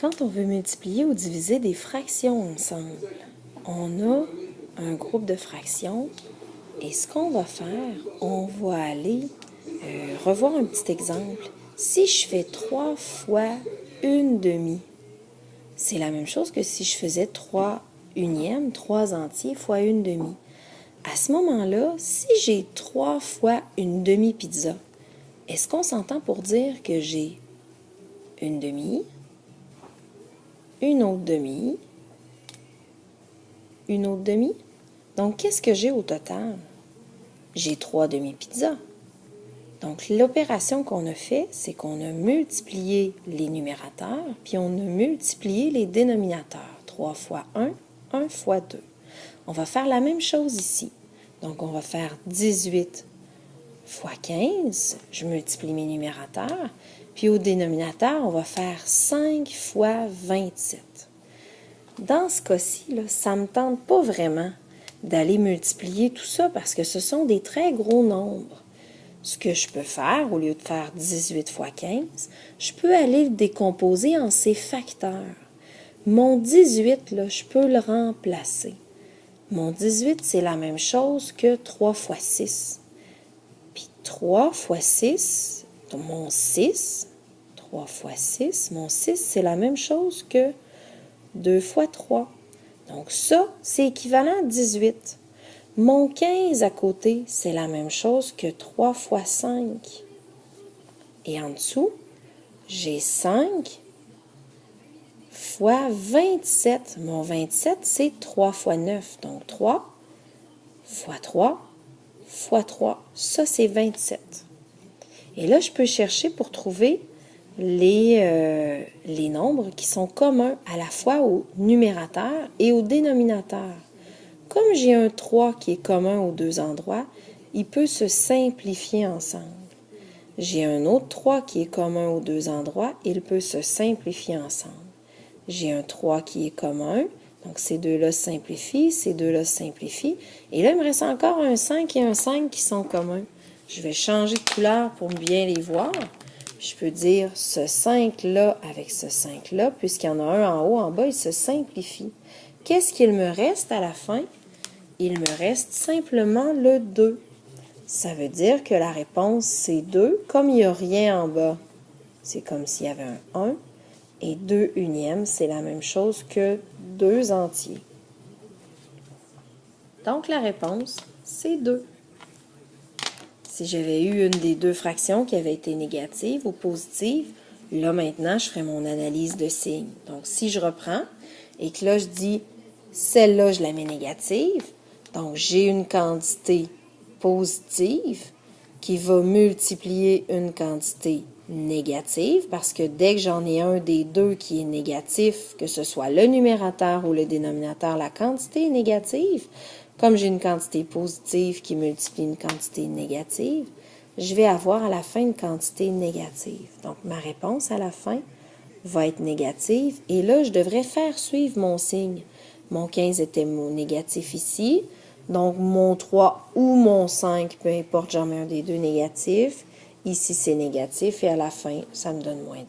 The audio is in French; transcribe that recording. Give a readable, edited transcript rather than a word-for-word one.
Quand on veut multiplier ou diviser des fractions ensemble, on a un groupe de fractions et ce qu'on va faire, on va aller revoir un petit exemple. Si je fais 3 fois 1/2, c'est la même chose que si je faisais 3 unièmes, 3 entiers fois 1/2. À ce moment-là, si j'ai 3 fois 1/2 pizza, est-ce qu'on s'entend pour dire que j'ai 1/2, une autre demi, une autre demi? Donc, qu'est-ce que j'ai au total? J'ai 3 demi-pizzas. Donc, l'opération qu'on a fait, c'est qu'on a multiplié les numérateurs, puis on a multiplié les dénominateurs. 3 fois 1, 1 fois 2. On va faire la même chose ici. Donc, on va faire 18 fois 15. Je multiplie mes numérateurs. Puis au dénominateur, on va faire 5 fois 27. Dans ce cas-ci, ça ne me tente pas vraiment d'aller multiplier tout ça parce que ce sont des très gros nombres. Ce que je peux faire, au lieu de faire 18 fois 15, je peux aller le décomposer en ses facteurs. Mon 18, là, je peux le remplacer. Mon 18, c'est la même chose que 3 fois 6. Puis 3 fois 6, mon 6, 3 fois 6, mon 6, c'est la même chose que 2 fois 3. Donc ça, c'est équivalent à 18. Mon 15 à côté, c'est la même chose que 3 fois 5. Et en dessous, j'ai 5 fois 27. Mon 27, c'est 3 fois 9. Donc 3 fois 3 fois 3. Ça, c'est 27. Et là, je peux chercher pour trouver les nombres qui sont communs à la fois au numérateur et au dénominateur. Comme j'ai un 3 qui est commun aux deux endroits, il peut se simplifier ensemble. J'ai un autre 3 qui est commun aux deux endroits, il peut se simplifier ensemble. J'ai un 3 qui est commun, donc ces deux-là se simplifient, ces deux-là se simplifient. Et là, il me reste encore un 5 et un 5 qui sont communs. Je vais changer de couleur pour bien les voir. Je peux dire ce 5-là avec ce 5-là, puisqu'il y en a un en haut, en bas, il se simplifie. Qu'est-ce qu'il me reste à la fin? Il me reste simplement le 2. Ça veut dire que la réponse, c'est 2. Comme il n'y a rien en bas, c'est comme s'il y avait un 1. Et 2 unièmes, c'est la même chose que 2 entiers. Donc, la réponse, c'est 2. Si j'avais eu une des deux fractions qui avait été négative ou positive, là, maintenant, je ferai mon analyse de signes. Donc, si je reprends et que là, je dis, celle-là, je la mets négative, donc j'ai une quantité positive qui va multiplier une quantité négative, parce que dès que j'en ai un des deux qui est négatif, que ce soit le numérateur ou le dénominateur, la quantité est négative. Comme j'ai une quantité positive qui multiplie une quantité négative, je vais avoir à la fin une quantité négative. Donc, ma réponse à la fin va être négative. Et là, je devrais faire suivre mon signe. Mon 15 était mon négatif ici. Donc, mon 3 ou mon 5, peu importe, j'en mets un des deux négatifs. Ici, c'est négatif. Et à la fin, ça me donne moins 2.